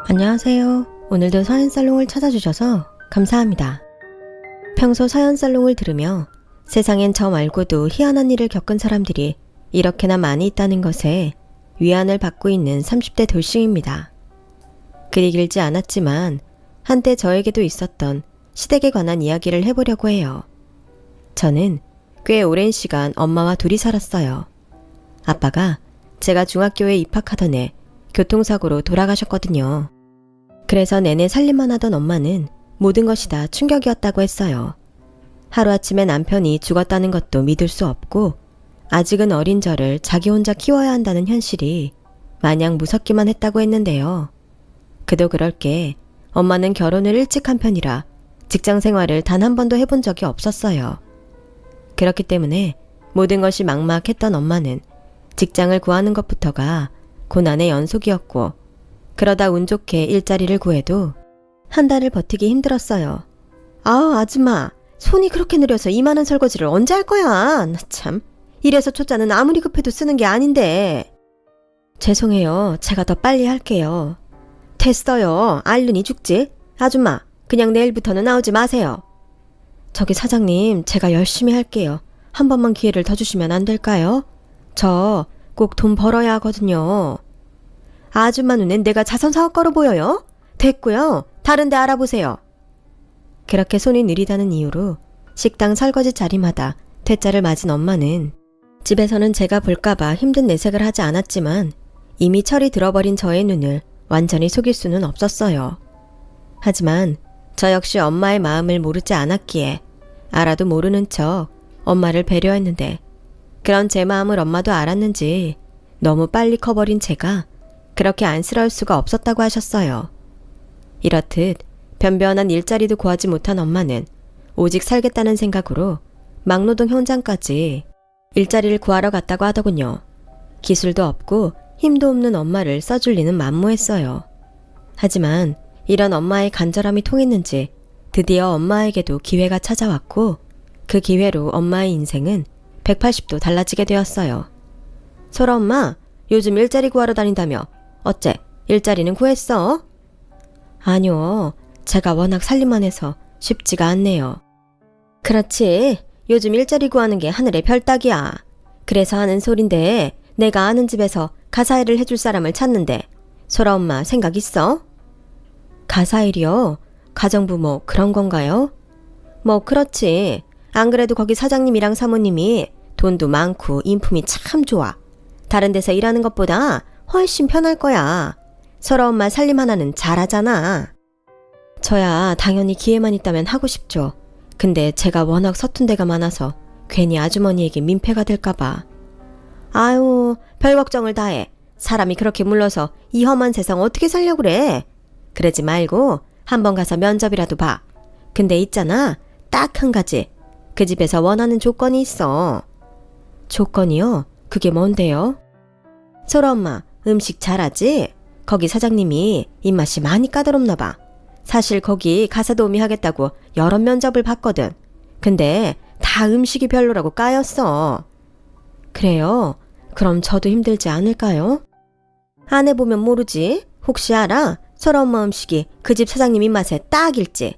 안녕하세요. 오늘도 서현살롱을 찾아주셔서 감사합니다. 평소 서현살롱을 들으며 세상엔 저 말고도 희한한 일을 겪은 사람들이 이렇게나 많이 있다는 것에 위안을 받고 있는 30대 돌싱입니다. 그리 길지 않았지만 한때 저에게도 있었던 시댁에 관한 이야기를 해보려고 해요. 저는 꽤 오랜 시간 엄마와 둘이 살았어요. 아빠가 제가 중학교에 입학하던 해 교통사고로 돌아가셨거든요. 그래서 내내 살림만 하던 엄마는 모든 것이 다 충격이었다고 했어요. 하루아침에 남편이 죽었다는 것도 믿을 수 없고 아직은 어린 저를 자기 혼자 키워야 한다는 현실이 마냥 무섭기만 했다고 했는데요. 그도 그럴 게 엄마는 결혼을 일찍 한 편이라 직장 생활을 단 한 번도 해본 적이 없었어요. 그렇기 때문에 모든 것이 막막했던 엄마는 직장을 구하는 것부터가 고난의 연속이었고 그러다 운 좋게 일자리를 구해도 한 달을 버티기 힘들었어요. 아줌마, 손이 그렇게 느려서 이만한 설거지를 언제 할 거야? 나 참, 이래서 초짜는 아무리 급해도 쓰는 게 아닌데. 죄송해요. 제가 더 빨리 할게요. 됐어요. 알른이 죽지? 아줌마, 그냥 내일부터는 나오지 마세요. 저기 사장님, 제가 열심히 할게요. 한 번만 기회를 더 주시면 안 될까요? 저 꼭 돈 벌어야 하거든요. 아줌마 눈엔 내가 자선사업가로 보여요? 됐고요. 다른 데 알아보세요. 그렇게 손이 느리다는 이유로 식당 설거지 자리마다 퇴짜를 맞은 엄마는 집에서는 제가 볼까봐 힘든 내색을 하지 않았지만 이미 철이 들어버린 저의 눈을 완전히 속일 수는 없었어요. 하지만 저 역시 엄마의 마음을 모르지 않았기에 알아도 모르는 척 엄마를 배려했는데 그런 제 마음을 엄마도 알았는지 너무 빨리 커버린 제가 그렇게 안쓰러울 수가 없었다고 하셨어요. 이렇듯 변변한 일자리도 구하지 못한 엄마는 오직 살겠다는 생각으로 막노동 현장까지 일자리를 구하러 갔다고 하더군요. 기술도 없고 힘도 없는 엄마를 써줄리는 만무했어요. 하지만 이런 엄마의 간절함이 통했는지 드디어 엄마에게도 기회가 찾아왔고 그 기회로 엄마의 인생은 180도 달라지게 되었어요. 소라 엄마, 요즘 일자리 구하러 다닌다며 어째 일자리는 구했어? 아니요. 제가 워낙 살림만 해서 쉽지가 않네요. 그렇지. 요즘 일자리 구하는 게 하늘의 별 따기야. 그래서 하는 소린데 내가 아는 집에서 가사일을 해줄 사람을 찾는데 소라 엄마 생각 있어? 가사일이요? 가정부 뭐 그런 건가요? 뭐 그렇지. 안 그래도 거기 사장님이랑 사모님이 돈도 많고 인품이 참 좋아. 다른 데서 일하는 것보다 훨씬 편할 거야. 소라 엄마 살림 하나는 잘하잖아. 저야 당연히 기회만 있다면 하고 싶죠. 근데 제가 워낙 서툰 데가 많아서 괜히 아주머니에게 민폐가 될까봐. 아유, 별 걱정을 다 해. 사람이 그렇게 물러서 이 험한 세상 어떻게 살려고 그래. 그러지 말고 한번 가서 면접이라도 봐. 근데 있잖아, 딱 한 가지. 그 집에서 원하는 조건이 있어. 조건이요? 그게 뭔데요? 소라 엄마, 음식 잘하지? 거기 사장님이 입맛이 많이 까다롭나 봐. 사실 거기 가사 도우미 하겠다고 여러 면접을 봤거든. 근데 다 음식이 별로라고 까였어. 그래요? 그럼 저도 힘들지 않을까요? 안 해보면 모르지. 혹시 알아? 소라 엄마 음식이 그 집 사장님 입맛에 딱일지.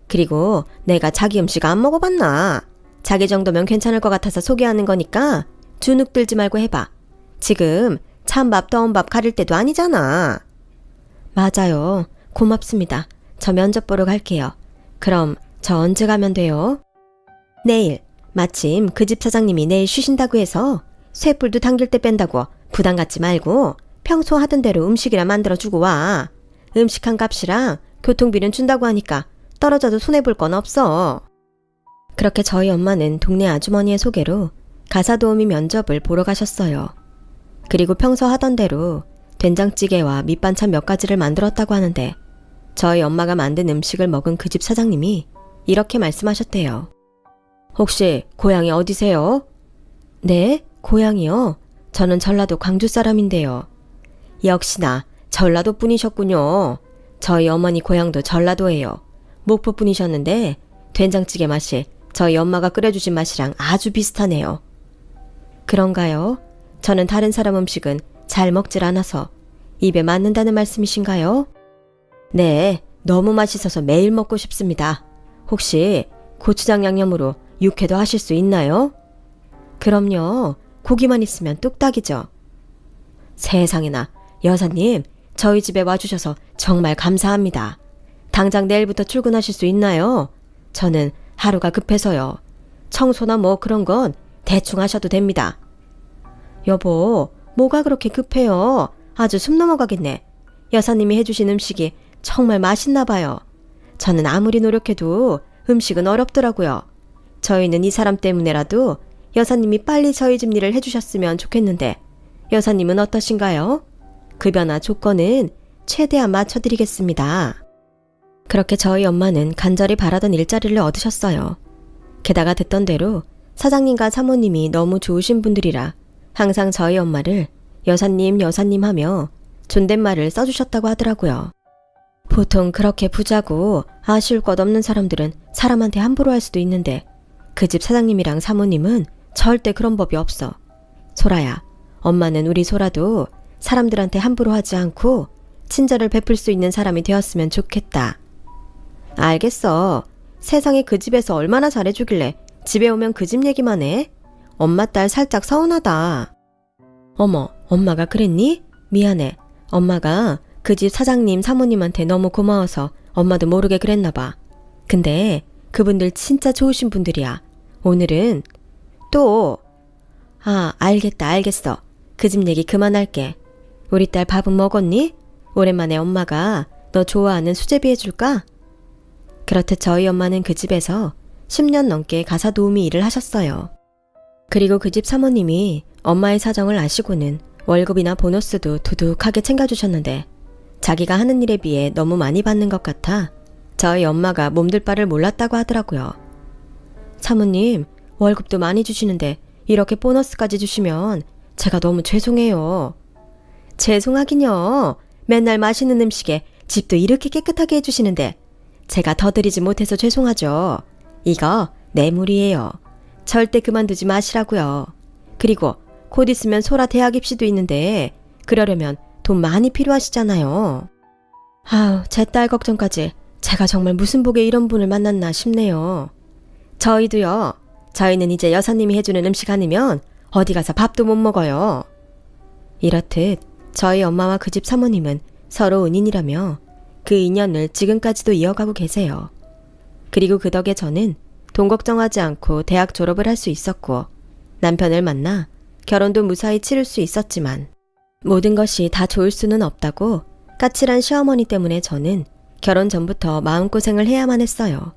그리고 내가 자기 음식 안 먹어봤나? 자기 정도면 괜찮을 것 같아서 소개하는 거니까 주눅 들지 말고 해봐. 지금 찬밥 더운 밥 가릴 때도 아니잖아. 맞아요. 고맙습니다. 저 면접 보러 갈게요. 그럼 저 언제 가면 돼요? 내일. 마침 그 집 사장님이 내일 쉬신다고 해서 쇠불도 당길 때 뺀다고 부담 갖지 말고 평소 하던 대로 음식이나 만들어주고 와. 음식 한 값이랑 교통비는 준다고 하니까 떨어져도 손해볼 건 없어. 그렇게 저희 엄마는 동네 아주머니의 소개로 가사도우미 면접을 보러 가셨어요. 그리고 평소 하던 대로 된장찌개와 밑반찬 몇 가지를 만들었다고 하는데 저희 엄마가 만든 음식을 먹은 그 집 사장님이 이렇게 말씀하셨대요. 혹시 고향이 어디세요? 네, 고향이요? 저는 전라도 광주 사람인데요. 역시나 전라도 분이셨군요. 저희 어머니 고향도 전라도예요. 목포 분이셨는데 된장찌개 맛이 저희 엄마가 끓여주신 맛이랑 아주 비슷하네요. 그런가요? 저는 다른 사람 음식은 잘 먹질 않아서 입에 맞는다는 말씀이신가요? 네, 너무 맛있어서 매일 먹고 싶습니다. 혹시 고추장 양념으로 육회도 하실 수 있나요? 그럼요. 고기만 있으면 뚝딱이죠. 세상에나, 여사님, 저희 집에 와주셔서 정말 감사합니다. 당장 내일부터 출근하실 수 있나요? 저는 하루가 급해서요. 청소나 뭐 그런 건 대충 하셔도 됩니다. 여보, 뭐가 그렇게 급해요? 아주 숨 넘어가겠네. 여사님이 해주신 음식이 정말 맛있나 봐요. 저는 아무리 노력해도 음식은 어렵더라고요. 저희는 이 사람 때문에라도 여사님이 빨리 저희 집 일을 해주셨으면 좋겠는데 여사님은 어떠신가요? 급여나 조건은 최대한 맞춰드리겠습니다. 그렇게 저희 엄마는 간절히 바라던 일자리를 얻으셨어요. 게다가 듣던 대로 사장님과 사모님이 너무 좋으신 분들이라 항상 저희 엄마를 여사님, 여사님 하며 존댓말을 써주셨다고 하더라고요. 보통 그렇게 부자고 아쉬울 것 없는 사람들은 사람한테 함부로 할 수도 있는데 그 집 사장님이랑 사모님은 절대 그런 법이 없어. 소라야, 엄마는 우리 소라도 사람들한테 함부로 하지 않고 친절을 베풀 수 있는 사람이 되었으면 좋겠다. 알겠어. 세상에 그 집에서 얼마나 잘해주길래 집에 오면 그 집 얘기만 해? 엄마 딸 살짝 서운하다. 어머, 엄마가 그랬니? 미안해. 엄마가 그 집 사장님, 사모님한테 너무 고마워서 엄마도 모르게 그랬나 봐. 근데 그분들 진짜 좋으신 분들이야. 오늘은 또... 알겠다, 알겠어. 그 집 얘기 그만할게. 우리 딸 밥은 먹었니? 오랜만에 엄마가 너 좋아하는 수제비 해줄까? 그렇듯 저희 엄마는 그 집에서 10년 넘게 가사 도우미 일을 하셨어요. 그리고 그 집 사모님이 엄마의 사정을 아시고는 월급이나 보너스도 두둑하게 챙겨주셨는데 자기가 하는 일에 비해 너무 많이 받는 것 같아 저희 엄마가 몸둘 바를 몰랐다고 하더라고요. 사모님, 월급도 많이 주시는데 이렇게 보너스까지 주시면 제가 너무 죄송해요. 죄송하긴요. 맨날 맛있는 음식에 집도 이렇게 깨끗하게 해주시는데 제가 더 드리지 못해서 죄송하죠. 이거 뇌물이에요. 절대 그만두지 마시라고요. 그리고 곧 있으면 소라 대학 입시도 있는데 그러려면 돈 많이 필요하시잖아요. 제 딸 걱정까지 제가 정말 무슨 복에 이런 분을 만났나 싶네요. 저희도요. 저희는 이제 여사님이 해주는 음식 아니면 어디 가서 밥도 못 먹어요. 이렇듯 저희 엄마와 그 집 사모님은 서로 은인이라며 그 인연을 지금까지도 이어가고 계세요. 그리고 그 덕에 저는 돈 걱정하지 않고 대학 졸업을 할 수 있었고 남편을 만나 결혼도 무사히 치를 수 있었지만 모든 것이 다 좋을 수는 없다고 까칠한 시어머니 때문에 저는 결혼 전부터 마음고생을 해야만 했어요.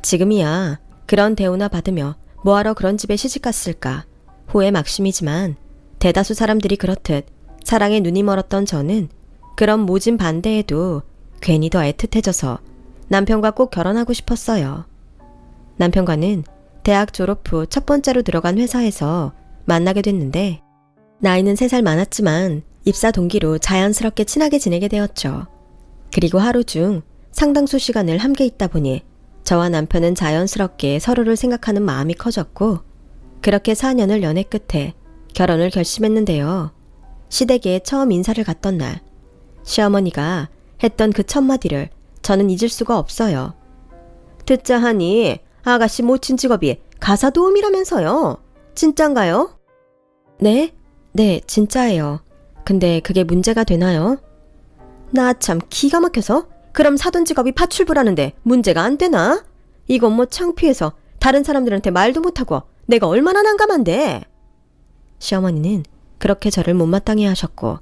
지금이야 그런 대우나 받으며 뭐하러 그런 집에 시집갔을까 후회 막심이지만 대다수 사람들이 그렇듯 사랑에 눈이 멀었던 저는 그런 모진 반대에도 괜히 더 애틋해져서 남편과 꼭 결혼하고 싶었어요. 남편과는 대학 졸업 후 첫 번째로 들어간 회사에서 만나게 됐는데 나이는 3살 많았지만 입사 동기로 자연스럽게 친하게 지내게 되었죠. 그리고 하루 중 상당수 시간을 함께 있다 보니 저와 남편은 자연스럽게 서로를 생각하는 마음이 커졌고 그렇게 4년을 연애 끝에 결혼을 결심했는데요. 시댁에 처음 인사를 갔던 날 시어머니가 했던 그 첫마디를 저는 잊을 수가 없어요. 듣자 하니 아가씨 모친 직업이 가사도우미라면서요. 진짠가요? 네? 네, 진짜예요. 근데 그게 문제가 되나요? 나 참 기가 막혀서 그럼 사돈 직업이 파출부라는데 문제가 안 되나? 이건 뭐 창피해서 다른 사람들한테 말도 못하고 내가 얼마나 난감한데. 시어머니는 그렇게 저를 못마땅해 하셨고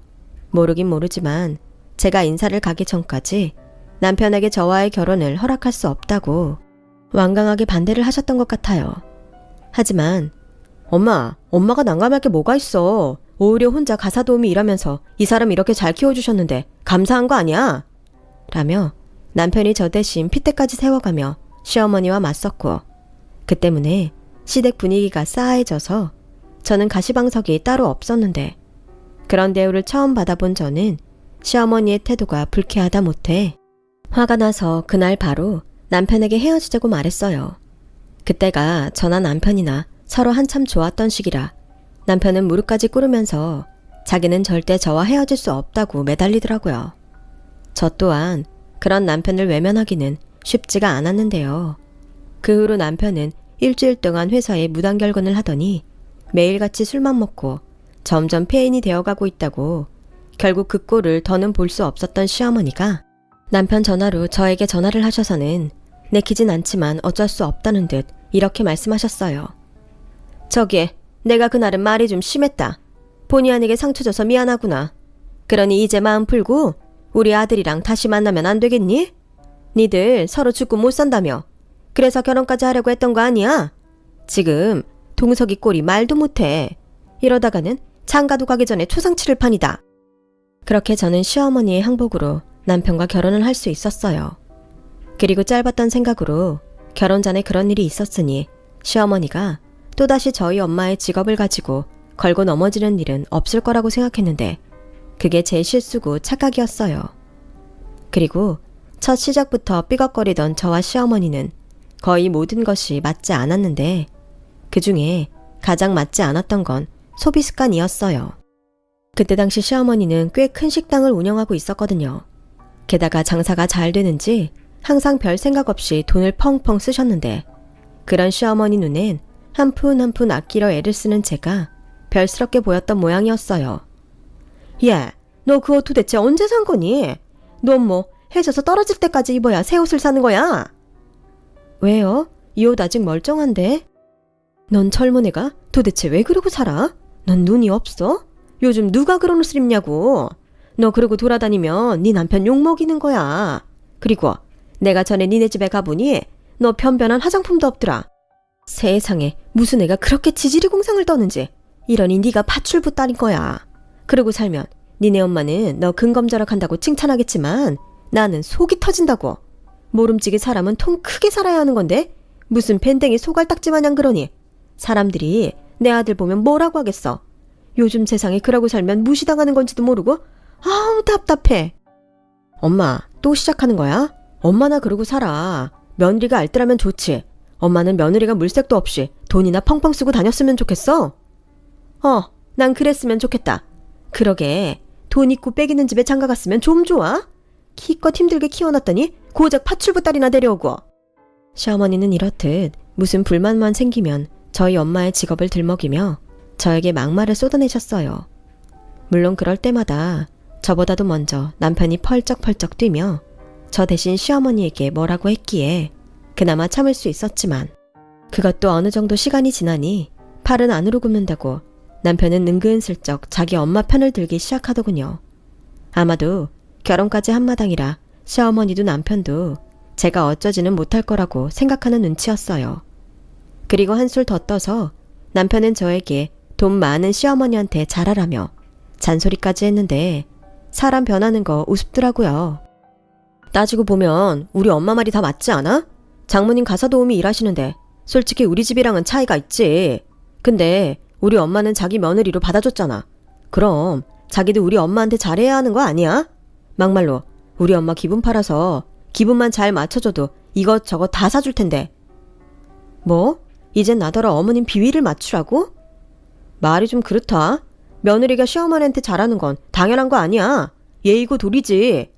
모르긴 모르지만 제가 인사를 가기 전까지 남편에게 저와의 결혼을 허락할 수 없다고 완강하게 반대를 하셨던 것 같아요. 하지만 엄마가 난감할 게 뭐가 있어. 오히려 혼자 가사도우미 일하면서 이 사람 이렇게 잘 키워주셨는데 감사한 거 아니야? 라며 남편이 저 대신 핏대까지 세워가며 시어머니와 맞섰고 그 때문에 시댁 분위기가 싸해져서 저는 가시방석이 따로 없었는데 그런 대우를 처음 받아본 저는 시어머니의 태도가 불쾌하다 못해 화가 나서 그날 바로 남편에게 헤어지자고 말했어요. 그때가 저나 남편이나 서로 한참 좋았던 시기라 남편은 무릎까지 꿇으면서 자기는 절대 저와 헤어질 수 없다고 매달리더라고요. 저 또한 그런 남편을 외면하기는 쉽지가 않았는데요. 그 후로 남편은 일주일 동안 회사에 무단결근을 하더니 매일같이 술만 먹고 점점 폐인이 되어가고 있다고 결국 그 꼴을 더는 볼 수 없었던 시어머니가 남편 전화로 저에게 전화를 하셔서는 내키진 않지만 어쩔 수 없다는 듯 이렇게 말씀하셨어요. 저기, 내가 그날은 말이 좀 심했다. 본의 아니게 상처 줘서 미안하구나. 그러니 이제 마음 풀고 우리 아들이랑 다시 만나면 안 되겠니? 니들 서로 죽고 못 산다며. 그래서 결혼까지 하려고 했던 거 아니야? 지금 동석이 꼴이 말도 못해. 이러다가는 장가도 가기 전에 초상치를 판이다. 그렇게 저는 시어머니의 항복으로 남편과 결혼을 할 수 있었어요. 그리고 짧았던 생각으로 결혼 전에 그런 일이 있었으니 시어머니가 또다시 저희 엄마의 직업을 가지고 걸고 넘어지는 일은 없을 거라고 생각했는데 그게 제 실수고 착각이었어요. 그리고 첫 시작부터 삐걱거리던 저와 시어머니는 거의 모든 것이 맞지 않았는데 그 중에 가장 맞지 않았던 건 소비 습관이었어요. 그때 당시 시어머니는 꽤 큰 식당을 운영하고 있었거든요. 게다가 장사가 잘 되는지 항상 별 생각 없이 돈을 펑펑 쓰셨는데 그런 시어머니 눈엔 한 푼 한 푼 아끼려 애를 쓰는 제가 별스럽게 보였던 모양이었어요. 야, 너 그 옷 도대체 언제 산 거니? 넌 뭐 해져서 떨어질 때까지 입어야 새 옷을 사는 거야? 왜요? 이 옷 아직 멀쩡한데? 넌 젊은 애가 도대체 왜 그러고 살아? 넌 눈이 없어? 요즘 누가 그런 옷을 입냐고. 너 그러고 돌아다니면 네 남편 욕먹이는 거야. 그리고 내가 전에 니네 집에 가보니 너 변변한 화장품도 없더라. 세상에 무슨 애가 그렇게 지지리 공상을 떠는지. 이러니 네가 파출부 딸인 거야. 그러고 살면 니네 엄마는 너 근검절약한다고 칭찬하겠지만 나는 속이 터진다고. 모름지기 사람은 통 크게 살아야 하는 건데 무슨 밴댕이 소갈딱지 마냥 그러니 사람들이 내 아들 보면 뭐라고 하겠어. 요즘 세상에 그러고 살면 무시당하는 건지도 모르고 아우 답답해. 엄마 또 시작하는 거야? 엄마나 그러고 살아. 며느리가 알뜰하면 좋지. 엄마는 며느리가 물색도 없이 돈이나 펑펑 쓰고 다녔으면 좋겠어? 난 그랬으면 좋겠다. 그러게 돈 있고 빽있는 집에 장가 갔으면 좀 좋아? 기껏 힘들게 키워놨더니 고작 파출부 딸이나 데려오고. 시어머니는 이렇듯 무슨 불만만 생기면 저희 엄마의 직업을 들먹이며 저에게 막말을 쏟아내셨어요. 물론 그럴 때마다 저보다도 먼저 남편이 펄쩍펄쩍 뛰며 저 대신 시어머니에게 뭐라고 했기에 그나마 참을 수 있었지만 그것도 어느 정도 시간이 지나니 팔은 안으로 굽는다고 남편은 은근슬쩍 자기 엄마 편을 들기 시작하더군요. 아마도 결혼까지 한마당이라 시어머니도 남편도 제가 어쩌지는 못할 거라고 생각하는 눈치였어요. 그리고 한술 더 떠서 남편은 저에게 돈 많은 시어머니한테 잘하라며 잔소리까지 했는데 사람 변하는 거 우습더라고요. 따지고 보면 우리 엄마 말이 다 맞지 않아? 장모님 가사 도우미 일하시는데 솔직히 우리 집이랑은 차이가 있지. 근데 우리 엄마는 자기 며느리로 받아줬잖아. 그럼 자기도 우리 엄마한테 잘해야 하는 거 아니야? 막말로 우리 엄마 기분 팔아서 기분만 잘 맞춰줘도 이것저것 다 사줄 텐데. 뭐? 이젠 나더러 어머님 비위를 맞추라고? 말이 좀 그렇다. 며느리가 시어머니한테 잘하는 건 당연한 거 아니야. 예의고 도리지.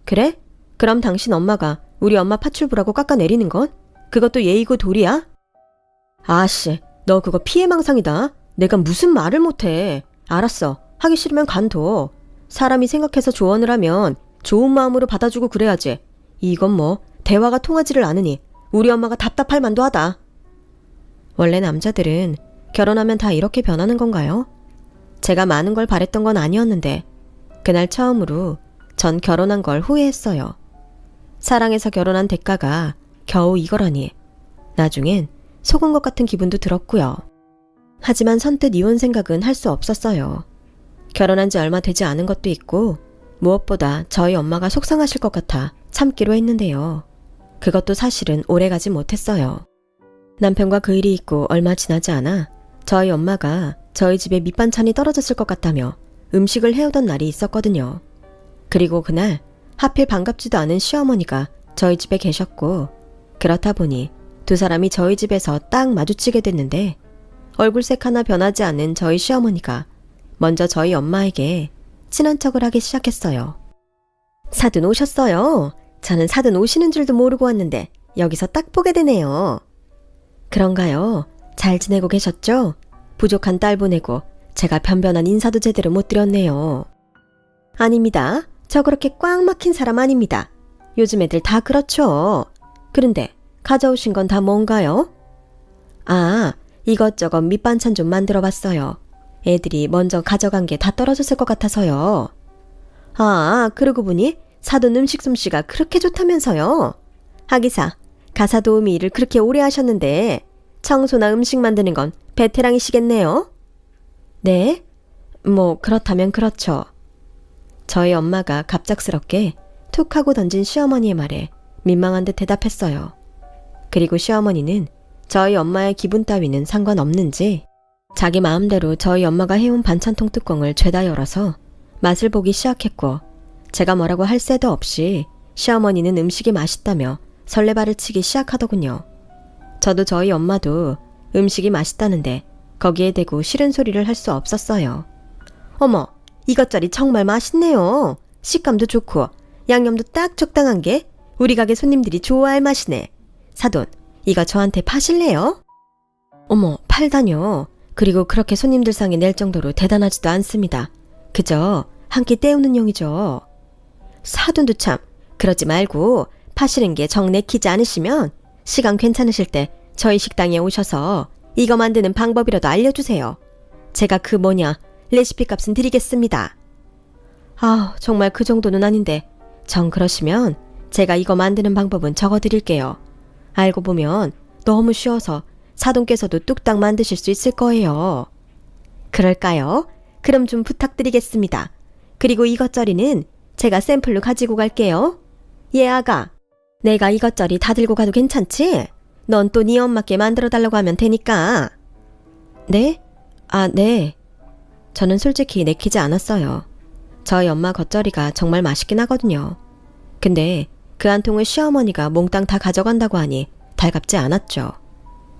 그래? 그럼 당신 엄마가 우리 엄마 파출부라고 깎아내리는 건? 그것도 예의고 도리야? 아씨, 너 그거 피해망상이다. 내가 무슨 말을 못해. 알았어. 하기 싫으면 관둬. 사람이 생각해서 조언을 하면 좋은 마음으로 받아주고 그래야지. 이건 뭐 대화가 통하지를 않으니 우리 엄마가 답답할 만도 하다. 원래 남자들은 결혼하면 다 이렇게 변하는 건가요? 제가 많은 걸 바랬던 건 아니었는데 그날 처음으로 전 결혼한 걸 후회했어요. 사랑해서 결혼한 대가가 겨우 이거라니. 나중엔 속은 것 같은 기분도 들었고요. 하지만 선뜻 이혼 생각은 할 수 없었어요. 결혼한 지 얼마 되지 않은 것도 있고 무엇보다 저희 엄마가 속상하실 것 같아 참기로 했는데요. 그것도 사실은 오래가지 못했어요. 남편과 그 일이 있고 얼마 지나지 않아 저희 엄마가 저희 집에 밑반찬이 떨어졌을 것 같다며 음식을 해오던 날이 있었거든요. 그리고 그날 하필 반갑지도 않은 시어머니가 저희 집에 계셨고 그렇다 보니 두 사람이 저희 집에서 딱 마주치게 됐는데 얼굴색 하나 변하지 않은 저희 시어머니가 먼저 저희 엄마에게 친한 척을 하기 시작했어요. 사돈 오셨어요. 저는 사돈 오시는 줄도 모르고 왔는데 여기서 딱 보게 되네요. 그런가요? 잘 지내고 계셨죠? 부족한 딸 보내고 제가 변변한 인사도 제대로 못 드렸네요. 아닙니다. 저 그렇게 꽉 막힌 사람 아닙니다. 요즘 애들 다 그렇죠. 그런데 가져오신 건 다 뭔가요? 아, 이것저것 밑반찬 좀 만들어 봤어요. 애들이 먼저 가져간 게 다 떨어졌을 것 같아서요. 아, 그러고 보니 사돈 음식 솜씨가 그렇게 좋다면서요. 하기사, 가사 도우미 일을 그렇게 오래 하셨는데 청소나 음식 만드는 건 베테랑이시겠네요? 네? 뭐 그렇다면 그렇죠. 저희 엄마가 갑작스럽게 툭 하고 던진 시어머니의 말에 민망한 듯 대답했어요. 그리고 시어머니는 저희 엄마의 기분 따위는 상관없는지 자기 마음대로 저희 엄마가 해온 반찬통 뚜껑을 죄다 열어서 맛을 보기 시작했고, 제가 뭐라고 할 새도 없이 시어머니는 음식이 맛있다며 설레발을 치기 시작하더군요. 저도 저희 엄마도 음식이 맛있다는데 거기에 대고 싫은 소리를 할 수 없었어요. 어머, 이것저리 정말 맛있네요. 식감도 좋고 양념도 딱 적당한 게 우리 가게 손님들이 좋아할 맛이네. 사돈, 이거 저한테 파실래요? 어머, 팔다뇨. 그리고 그렇게 손님들 상에 낼 정도로 대단하지도 않습니다. 그저 한 끼 때우는 용이죠. 사돈도 참, 그러지 말고 파시는 게 정 내키지 않으시면 시간 괜찮으실 때 저희 식당에 오셔서 이거 만드는 방법이라도 알려주세요. 제가 그 레시피 값은 드리겠습니다. 아, 정말 그 정도는 아닌데 정 그러시면 제가 이거 만드는 방법은 적어드릴게요. 알고 보면 너무 쉬워서 사돈께서도 뚝딱 만드실 수 있을 거예요. 그럴까요? 그럼 좀 부탁드리겠습니다. 그리고 이것저리는 제가 샘플로 가지고 갈게요. 예, 아가. 내가 이것저리 다 들고 가도 괜찮지? 넌 또 네 엄마께 만들어달라고 하면 되니까. 네? 아, 네. 저는 솔직히 내키지 않았어요. 저희 엄마 겉절이가 정말 맛있긴 하거든요. 근데 그 한 통을 시어머니가 몽땅 다 가져간다고 하니 달갑지 않았죠.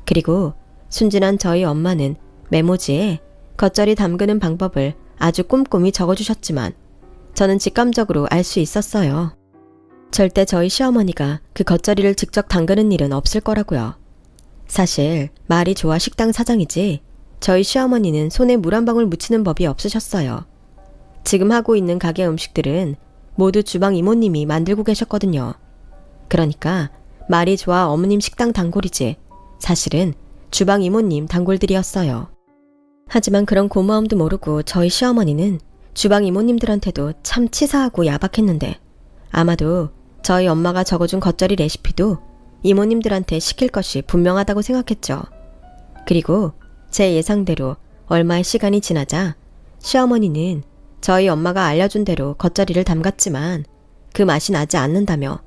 그리고 순진한 저희 엄마는 메모지에 겉절이 담그는 방법을 아주 꼼꼼히 적어주셨지만 저는 직감적으로 알 수 있었어요. 절대 저희 시어머니가 그 겉절이를 직접 담그는 일은 없을 거라고요. 사실 말이 좋아 식당 사장이지 저희 시어머니는 손에 물 한 방울 묻히는 법이 없으셨어요. 지금 하고 있는 가게 음식들은 모두 주방 이모님이 만들고 계셨거든요. 그러니까 말이 좋아 어머님 식당 단골이지 사실은 주방 이모님 단골들이었어요. 하지만 그런 고마움도 모르고 저희 시어머니는 주방 이모님들한테도 참 치사하고 야박했는데 아마도 저희 엄마가 적어준 겉절이 레시피도 이모님들한테 시킬 것이 분명하다고 생각했죠. 그리고 제 예상대로 얼마의 시간이 지나자 시어머니는 저희 엄마가 알려준 대로 겉절이를 담갔지만 그 맛이 나지 않는다며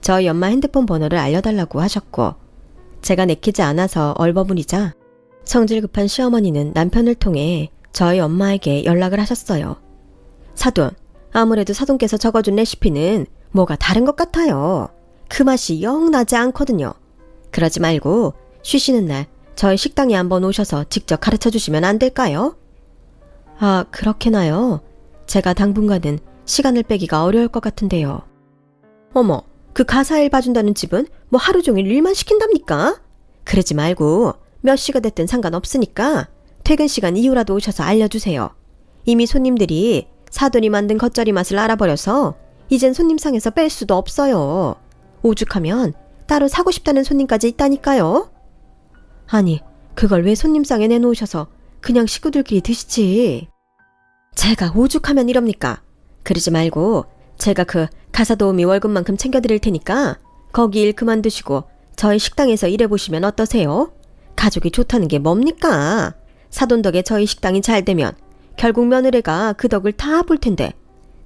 저희 엄마 핸드폰 번호를 알려달라고 하셨고, 제가 내키지 않아서 얼버무리자 성질 급한 시어머니는 남편을 통해 저희 엄마에게 연락을 하셨어요. 사돈, 아무래도 사돈께서 적어준 레시피는 뭐가 다른 것 같아요. 그 맛이 영 나지 않거든요. 그러지 말고 쉬시는 날 저희 식당에 한번 오셔서 직접 가르쳐 주시면 안 될까요? 아, 그렇게나요? 제가 당분간은 시간을 빼기가 어려울 것 같은데요. 어머, 그 가사일 봐준다는 집은 뭐 하루 종일 일만 시킨답니까? 그러지 말고 몇 시가 됐든 상관없으니까 퇴근 시간 이후라도 오셔서 알려주세요. 이미 손님들이 사돈이 만든 겉절이 맛을 알아버려서 이젠 손님상에서 뺄 수도 없어요. 오죽하면 따로 사고 싶다는 손님까지 있다니까요. 아니, 그걸 왜 손님상에 내놓으셔서 그냥 식구들끼리 드시지. 제가 오죽하면 이럽니까? 그러지 말고 제가 그 가사도우미 월급만큼 챙겨드릴 테니까 거기 일 그만두시고 저희 식당에서 일해보시면 어떠세요? 가족이 좋다는 게 뭡니까? 사돈 덕에 저희 식당이 잘 되면 결국 며느리가 그 덕을 다 볼 텐데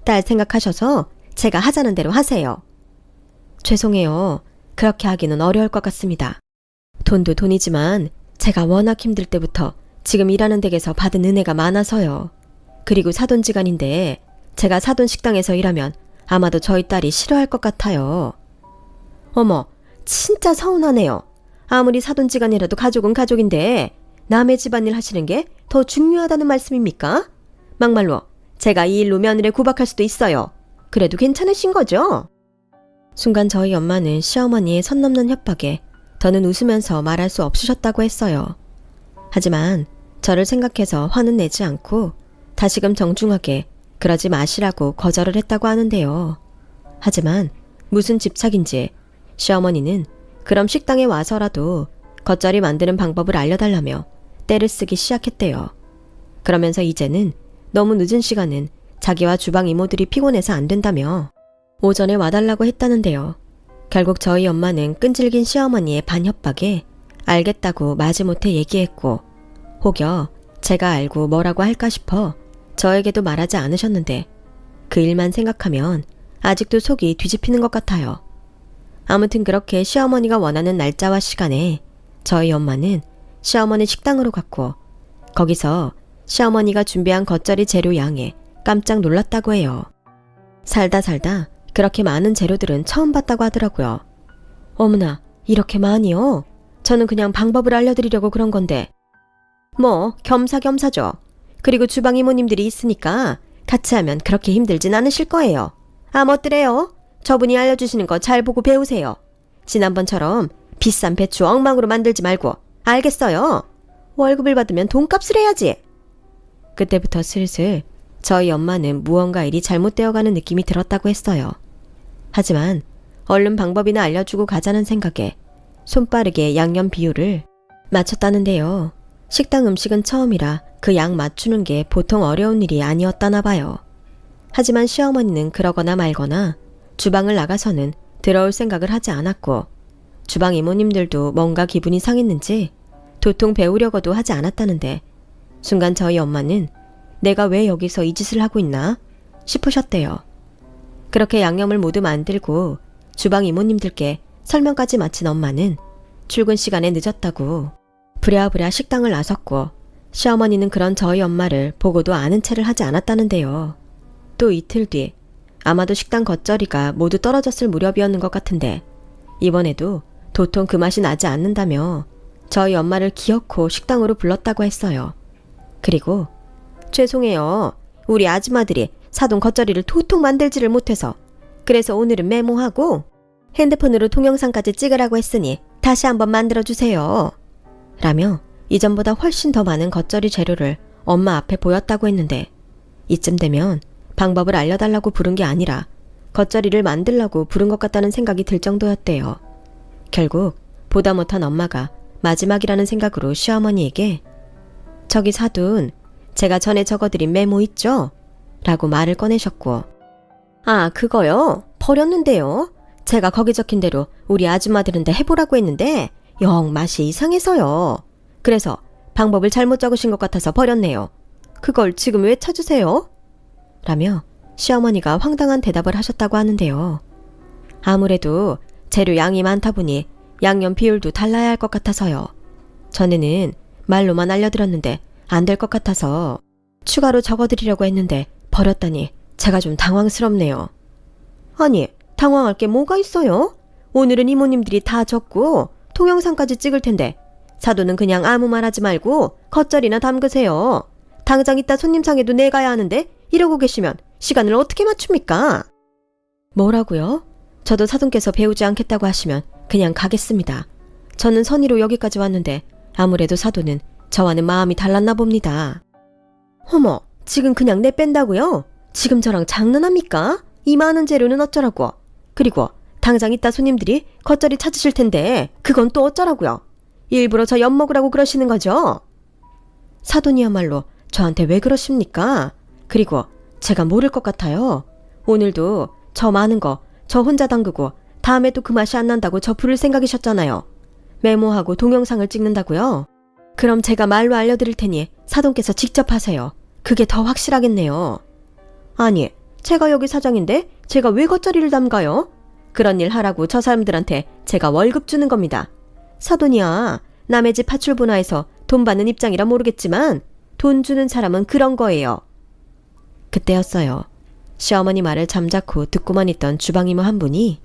딸 생각하셔서 제가 하자는 대로 하세요. 죄송해요. 그렇게 하기는 어려울 것 같습니다. 돈도 돈이지만 제가 워낙 힘들 때부터 지금 일하는 댁에서 받은 은혜가 많아서요. 그리고 사돈지간인데 제가 사돈 식당에서 일하면 아마도 저희 딸이 싫어할 것 같아요. 어머, 진짜 서운하네요. 아무리 사돈지간이라도 가족은 가족인데 남의 집안일 하시는 게 더 중요하다는 말씀입니까? 막말로 제가 이 일로 며느리를 구박할 수도 있어요. 그래도 괜찮으신 거죠? 순간 저희 엄마는 시어머니의 선 넘는 협박에 더는 웃으면서 말할 수 없으셨다고 했어요. 하지만 저를 생각해서 화는 내지 않고 다시금 정중하게 그러지 마시라고 거절을 했다고 하는데요. 하지만 무슨 집착인지 시어머니는 그럼 식당에 와서라도 겉절이 만드는 방법을 알려달라며 떼를 쓰기 시작했대요. 그러면서 이제는 너무 늦은 시간은 자기와 주방 이모들이 피곤해서 안 된다며 오전에 와달라고 했다는데요. 결국 저희 엄마는 끈질긴 시어머니의 반협박에 알겠다고 마지못해 얘기했고 혹여 제가 알고 뭐라고 할까 싶어 저에게도 말하지 않으셨는데 그 일만 생각하면 아직도 속이 뒤집히는 것 같아요. 아무튼 그렇게 시어머니가 원하는 날짜와 시간에 저희 엄마는 시어머니 식당으로 갔고 거기서 시어머니가 준비한 겉절이 재료 양에 깜짝 놀랐다고 해요. 살다 그렇게 많은 재료들은 처음 봤다고 하더라고요. 어머나, 이렇게 많이요? 저는 그냥 방법을 알려드리려고 그런 건데. 뭐 겸사겸사죠. 그리고 주방 이모님들이 있으니까 같이 하면 그렇게 힘들진 않으실 거예요. 아, 멋들해요. 저분이 알려주시는 거 잘 보고 배우세요. 지난번처럼 비싼 배추 엉망으로 만들지 말고. 알겠어요? 월급을 받으면 돈값을 해야지. 그때부터 슬슬 저희 엄마는 무언가 일이 잘못되어가는 느낌이 들었다고 했어요. 하지만 얼른 방법이나 알려주고 가자는 생각에 손빠르게 양념 비율을 맞췄다는데요. 식당 음식은 처음이라 그 양 맞추는 게 보통 어려운 일이 아니었다나 봐요. 하지만 시어머니는 그러거나 말거나 주방을 나가서는 들어올 생각을 하지 않았고 주방 이모님들도 뭔가 기분이 상했는지 도통 배우려고도 하지 않았다는데 순간 저희 엄마는 내가 왜 여기서 이 짓을 하고 있나 싶으셨대요. 그렇게 양념을 모두 만들고 주방 이모님들께 설명까지 마친 엄마는 출근 시간에 늦었다고 부랴부랴 식당을 나섰고 시어머니는 그런 저희 엄마를 보고도 아는 체를 하지 않았다는데요. 또 이틀 뒤 아마도 식당 겉절이가 모두 떨어졌을 무렵이었는 것 같은데 이번에도 도통 그 맛이 나지 않는다며 저희 엄마를 기어코 식당으로 불렀다고 했어요. 그리고 죄송해요. 우리 아줌마들이 사돈 겉절이를 도통 만들지를 못해서 그래서 오늘은 메모하고 핸드폰으로 동영상까지 찍으라고 했으니 다시 한번 만들어주세요. 라며 이전보다 훨씬 더 많은 겉절이 재료를 엄마 앞에 보였다고 했는데 이쯤 되면 방법을 알려달라고 부른 게 아니라 겉절이를 만들라고 부른 것 같다는 생각이 들 정도였대요. 결국 보다 못한 엄마가 마지막이라는 생각으로 시어머니에게 저기 사돈, 제가 전에 적어드린 메모 있죠? 라고 말을 꺼내셨고 아, 그거요? 버렸는데요. 제가 거기 적힌 대로 우리 아줌마들한테 해보라고 했는데 영 맛이 이상해서요. 그래서 방법을 잘못 적으신 것 같아서 버렸네요. 그걸 지금 왜 찾으세요? 라며 시어머니가 황당한 대답을 하셨다고 하는데요. 아무래도 재료 양이 많다 보니 양념 비율도 달라야 할 것 같아서요. 전에는 말로만 알려드렸는데 안 될 것 같아서 추가로 적어드리려고 했는데 버렸다니 제가 좀 당황스럽네요. 아니, 당황할 게 뭐가 있어요? 오늘은 이모님들이 다 적고 동영상까지 찍을 텐데 사돈은 그냥 아무 말 하지 말고 겉절이나 담그세요. 당장 이따 손님상에도 내가야 하는데 이러고 계시면 시간을 어떻게 맞춥니까? 뭐라고요? 저도 사돈께서 배우지 않겠다고 하시면 그냥 가겠습니다. 저는 선의로 여기까지 왔는데 아무래도 사돈은 저와는 마음이 달랐나 봅니다. 어머, 지금 그냥 내뺀다고요? 지금 저랑 장난합니까? 이 많은 재료는 어쩌라고? 그리고 당장 이따 손님들이 겉절이 찾으실 텐데 그건 또 어쩌라고요? 일부러 저 엿먹으라고 그러시는 거죠? 사돈이야말로 저한테 왜 그러십니까? 그리고 제가 모를 것 같아요. 오늘도 저 많은 거 저 혼자 담그고 다음에 또 그 맛이 안 난다고 저 부를 생각이셨잖아요. 메모하고 동영상을 찍는다고요? 그럼 제가 말로 알려드릴 테니 사돈께서 직접 하세요. 그게 더 확실하겠네요. 아니, 제가 여기 사장인데 제가 왜 겉절이를 담가요? 그런 일 하라고 저 사람들한테 제가 월급 주는 겁니다. 사돈이야, 남의 집 파출분화해서 돈 받는 입장이라 모르겠지만 돈 주는 사람은 그런 거예요. 그때였어요. 시어머니 말을 잠자코 듣고만 있던 주방이모 한 분이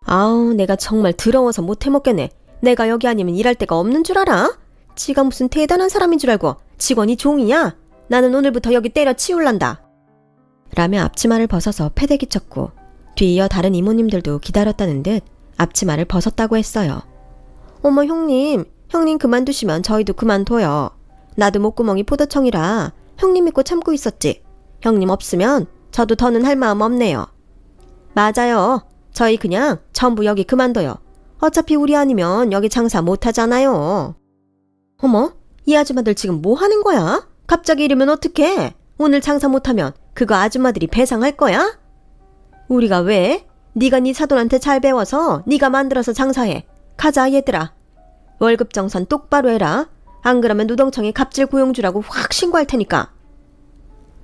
아우, 내가 정말 더러워서 못 해먹겠네. 내가 여기 아니면 일할 데가 없는 줄 알아? 지가 무슨 대단한 사람인 줄 알고 직원이 종이야? 나는 오늘부터 여기 때려치울란다. 라며 앞치마를 벗어서 패대기 쳤고 뒤이어 다른 이모님들도 기다렸다는 듯 앞치마를 벗었다고 했어요. 어머 형님 그만두시면 저희도 그만둬요. 나도 목구멍이 포도청이라 형님 믿고 참고 있었지. 형님 없으면 저도 더는 할 마음 없네요. 맞아요. 저희 그냥 전부 여기 그만둬요. 어차피 우리 아니면 여기 장사 못하잖아요. 어머, 이 아줌마들 지금 뭐 하는 거야? 갑자기 이러면 어떡해? 오늘 장사 못하면 그거 아줌마들이 배상할 거야? 우리가 왜? 네가 네 사돈한테 잘 배워서 네가 만들어서 장사해. 가자 얘들아. 월급 정산 똑바로 해라. 안 그러면 노동청에 갑질 고용주라고 확 신고할 테니까.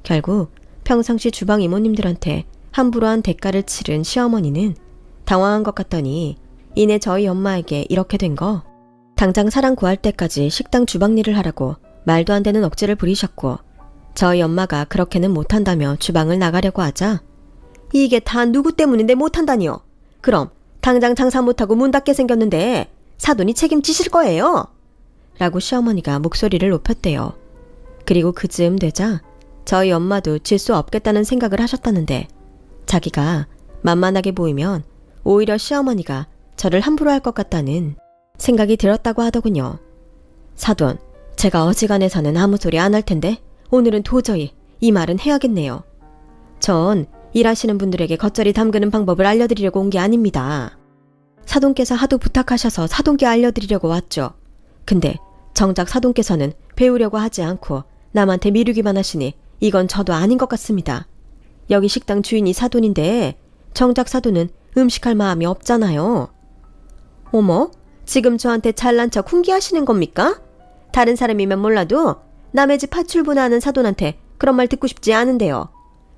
결국 평상시 주방 이모님들한테 함부로 한 대가를 치른 시어머니는 당황한 것 같더니 이내 저희 엄마에게 이렇게 된 거 당장 사랑 구할 때까지 식당 주방 일을 하라고 말도 안 되는 억지를 부리셨고 저희 엄마가 그렇게는 못한다며 주방을 나가려고 하자 이게 다 누구 때문인데 못한다니요. 그럼 당장 장사 못하고 문 닫게 생겼는데 사돈이 책임지실 거예요. 라고 시어머니가 목소리를 높였대요. 그리고 그즈음 되자 저희 엄마도 질 수 없겠다는 생각을 하셨다는데 자기가 만만하게 보이면 오히려 시어머니가 저를 함부로 할 것 같다는 생각이 들었다고 하더군요. 사돈, 제가 어지간해서는 아무 소리 안 할 텐데 오늘은 도저히 이 말은 해야겠네요. 전 일하시는 분들에게 겉절이 담그는 방법을 알려드리려고 온 게 아닙니다. 사돈께서 하도 부탁하셔서 사돈께 알려드리려고 왔죠. 근데 정작 사돈께서는 배우려고 하지 않고 남한테 미루기만 하시니 이건 저도 아닌 것 같습니다. 여기 식당 주인이 사돈인데 정작 사돈은 음식할 마음이 없잖아요. 어머, 지금 저한테 잘난 척 훈계하시는 겁니까? 다른 사람이면 몰라도 남의 집 파출부나 하는 사돈한테 그런 말 듣고 싶지 않은데요.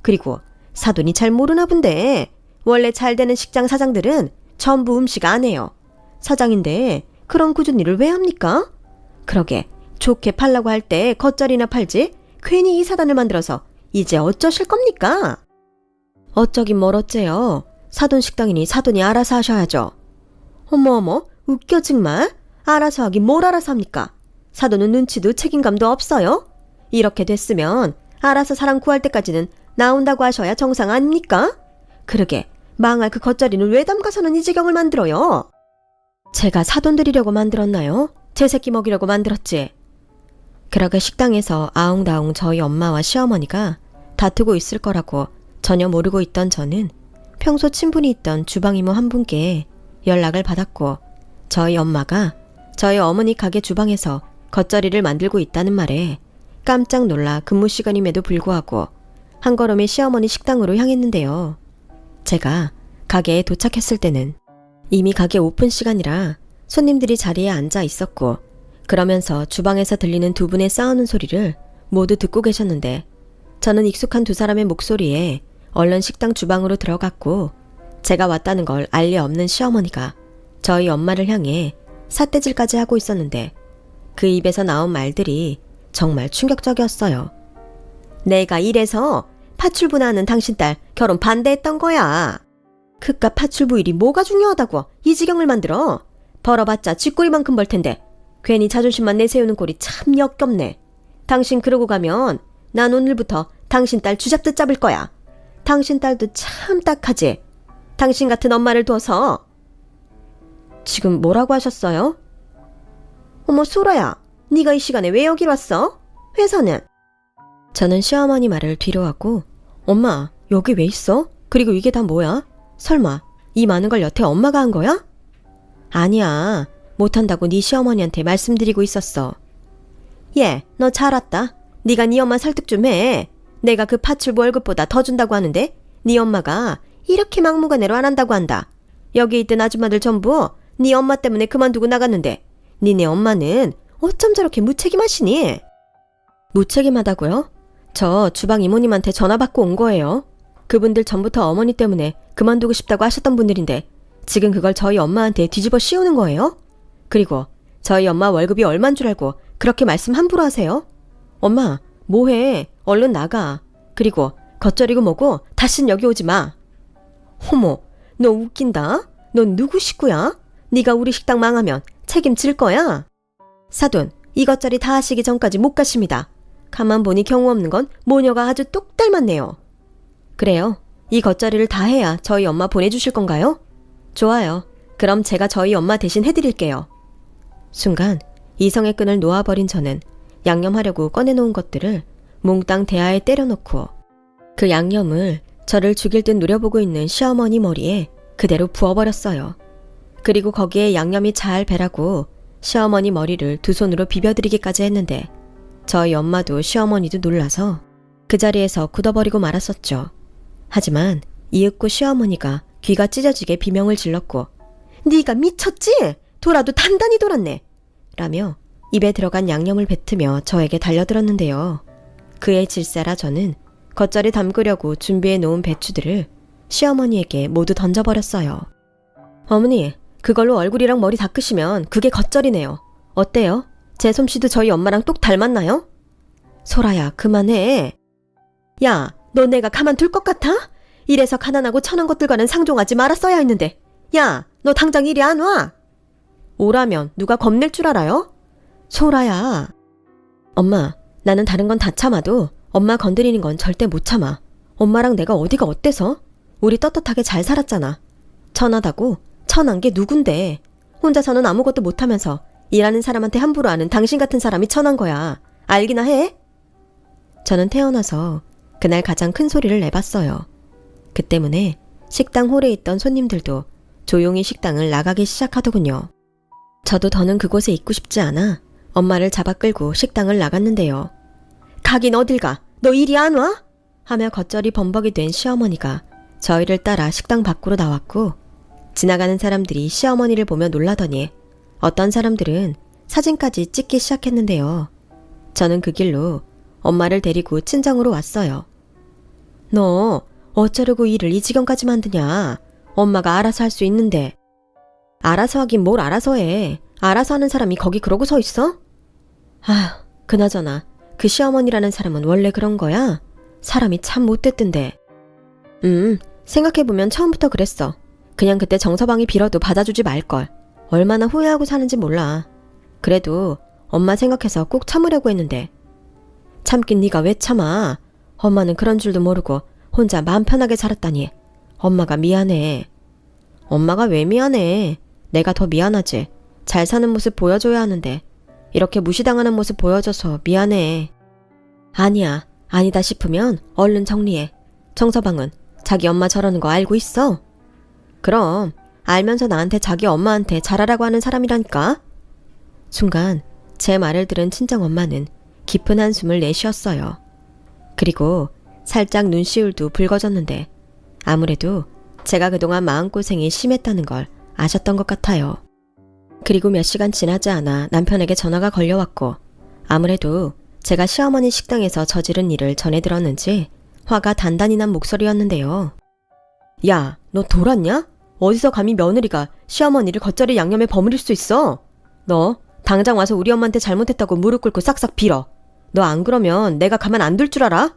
그리고 사돈이 잘 모르나 본데 원래 잘 되는 식장 사장들은 전부 음식 안 해요. 사장인데 그런 굳은 일을 왜 합니까? 그러게 좋게 팔라고 할 때 겉절이나 팔지 괜히 이 사단을 만들어서 이제 어쩌실 겁니까? 어쩌긴 뭘 어째요. 사돈 식당이니 사돈이 알아서 하셔야죠. 어머 웃겨 정말. 알아서 하긴 뭘 알아서 합니까? 사돈은 눈치도 책임감도 없어요. 이렇게 됐으면 알아서 사람 구할 때까지는 나온다고 하셔야 정상 아닙니까? 그러게 망할 그 겉절이는 왜 담가서는 이 지경을 만들어요? 제가 사돈 드리려고 만들었나요? 제 새끼 먹이려고 만들었지. 그러게 식당에서 아웅다웅 저희 엄마와 시어머니가 다투고 있을 거라고 전혀 모르고 있던 저는 평소 친분이 있던 주방 이모 한 분께 연락을 받았고 저희 엄마가 저희 어머니 가게 주방에서 겉절이를 만들고 있다는 말에 깜짝 놀라 근무 시간임에도 불구하고 한 걸음에 시어머니 식당으로 향했는데요. 제가 가게에 도착했을 때는 이미 가게 오픈 시간이라 손님들이 자리에 앉아 있었고 그러면서 주방에서 들리는 두 분의 싸우는 소리를 모두 듣고 계셨는데 저는 익숙한 두 사람의 목소리에 얼른 식당 주방으로 들어갔고 제가 왔다는 걸 알 리 없는 시어머니가 저희 엄마를 향해 삿대질까지 하고 있었는데 그 입에서 나온 말들이 정말 충격적이었어요. 내가 이래서 파출부나 하는 당신 딸 결혼 반대했던 거야. 그깟 파출부 일이 뭐가 중요하다고 이 지경을 만들어. 벌어봤자 쥐꼬리만큼 벌 텐데 괜히 자존심만 내세우는 꼴이 참 역겹네. 당신 그러고 가면 난 오늘부터 당신 딸 쥐잡듯 잡을 거야. 당신 딸도 참 딱하지. 당신 같은 엄마를 둬서. 지금 뭐라고 하셨어요? 어머 소라야, 네가 이 시간에 왜 여기 왔어? 회사는? 저는 시어머니 말을 뒤로하고 엄마 여기 왜 있어? 그리고 이게 다 뭐야? 설마 이 많은 걸 여태 엄마가 한 거야? 아니야, 못한다고 네 시어머니한테 말씀드리고 있었어. 얘, 너 잘 왔다. 네가 네 엄마 설득 좀 해. 내가 그 파출부 월급보다 더 준다고 하는데 네 엄마가 이렇게 막무가내로 안 한다고 한다. 여기 있던 아줌마들 전부 네 엄마 때문에 그만두고 나갔는데 니네 엄마는 어쩜 저렇게 무책임하시니? 무책임하다고요? 저 주방 이모님한테 전화 받고 온 거예요. 그분들 전부터 어머니 때문에 그만두고 싶다고 하셨던 분들인데 지금 그걸 저희 엄마한테 뒤집어 씌우는 거예요? 그리고 저희 엄마 월급이 얼만 줄 알고 그렇게 말씀 함부로 하세요? 엄마 뭐해? 얼른 나가. 그리고 겉절이고 뭐고 다신 여기 오지 마. 어머, 너 웃긴다. 넌 누구 식구야? 네가 우리 식당 망하면 책임질 거야? 사돈, 이 겉절이 다 하시기 전까지 못 가십니다. 가만 보니 경우 없는 건 모녀가 아주 똑 닮았네요. 그래요. 이 겉절이를 다 해야 저희 엄마 보내주실 건가요? 좋아요. 그럼 제가 저희 엄마 대신 해드릴게요. 순간 이성의 끈을 놓아버린 저는 양념하려고 꺼내놓은 것들을 몽땅 대야에 때려놓고 그 양념을 저를 죽일 듯 노려보고 있는 시어머니 머리에 그대로 부어버렸어요. 그리고 거기에 양념이 잘 배라고 시어머니 머리를 두 손으로 비벼드리기까지 했는데 저희 엄마도 시어머니도 놀라서 그 자리에서 굳어버리고 말았었죠. 하지만 이윽고 시어머니가 귀가 찢어지게 비명을 질렀고 네가 미쳤지? 돌아도 단단히 돌았네. 라며 입에 들어간 양념을 뱉으며 저에게 달려들었는데요. 그의 질세라 저는 겉절이 담그려고 준비해 놓은 배추들을 시어머니에게 모두 던져버렸어요. 어머니, 그걸로 얼굴이랑 머리 닦으시면 그게 겉절이네요. 어때요? 제 솜씨도 저희 엄마랑 똑 닮았나요? 소라야, 그만해. 야, 너 내가 가만둘 것 같아? 이래서 가난하고 천한 것들과는 상종하지 말았어야 했는데. 야, 너 당장 이리 안 와. 오라면 누가 겁낼 줄 알아요? 소라야. 엄마, 나는 다른 건 다 참아도 엄마 건드리는 건 절대 못 참아. 엄마랑 내가 어디가 어때서? 우리 떳떳하게 잘 살았잖아. 천하다고? 천한 게 누군데. 혼자서는 아무것도 못하면서 일하는 사람한테 함부로 하는 당신 같은 사람이 천한 거야. 알기나 해? 저는 태어나서 그날 가장 큰 소리를 내봤어요. 그 때문에 식당 홀에 있던 손님들도 조용히 식당을 나가기 시작하더군요. 저도 더는 그곳에 있고 싶지 않아 엄마를 잡아 끌고 식당을 나갔는데요. 가긴 어딜 가? 너 이리 안 와? 하며 겉절이 범벅이 된 시어머니가 저희를 따라 식당 밖으로 나왔고 지나가는 사람들이 시어머니를 보며 놀라더니 어떤 사람들은 사진까지 찍기 시작했는데요. 저는 그 길로 엄마를 데리고 친정으로 왔어요. 너 어쩌려고 일을 이 지경까지 만드냐? 엄마가 알아서 할 수 있는데. 알아서 하긴 뭘 알아서 해. 알아서 하는 사람이 거기 그러고 서 있어? 아, 그나저나 그 시어머니라는 사람은 원래 그런 거야? 사람이 참 못됐던데. 생각해보면 처음부터 그랬어. 그냥 그때 정서방이 빌어도 받아주지 말걸. 얼마나 후회하고 사는지 몰라. 그래도 엄마 생각해서 꼭 참으려고 했는데. 참긴 네가 왜 참아? 엄마는 그런 줄도 모르고 혼자 마음 편하게 살았다니. 엄마가 미안해. 엄마가 왜 미안해? 내가 더 미안하지. 잘 사는 모습 보여줘야 하는데 이렇게 무시당하는 모습 보여줘서 미안해. 아니야. 아니다 싶으면 얼른 정리해. 정서방은 자기 엄마 저러는 거 알고 있어? 그럼 알면서 나한테 자기 엄마한테 잘하라고 하는 사람이라니까? 순간 제 말을 들은 친정엄마는 깊은 한숨을 내쉬었어요. 그리고 살짝 눈시울도 붉어졌는데 아무래도 제가 그동안 마음고생이 심했다는 걸 아셨던 것 같아요. 그리고 몇 시간 지나지 않아 남편에게 전화가 걸려왔고 아무래도 제가 시어머니 식당에서 저지른 일을 전해 들었는지 화가 단단히 난 목소리였는데요. 야, 너 돌았냐? 어디서 감히 며느리가 시어머니를 겉절이 양념에 버무릴 수 있어? 너 당장 와서 우리 엄마한테 잘못했다고 무릎 꿇고 싹싹 빌어. 너 안 그러면 내가 가만 안 둘 줄 알아?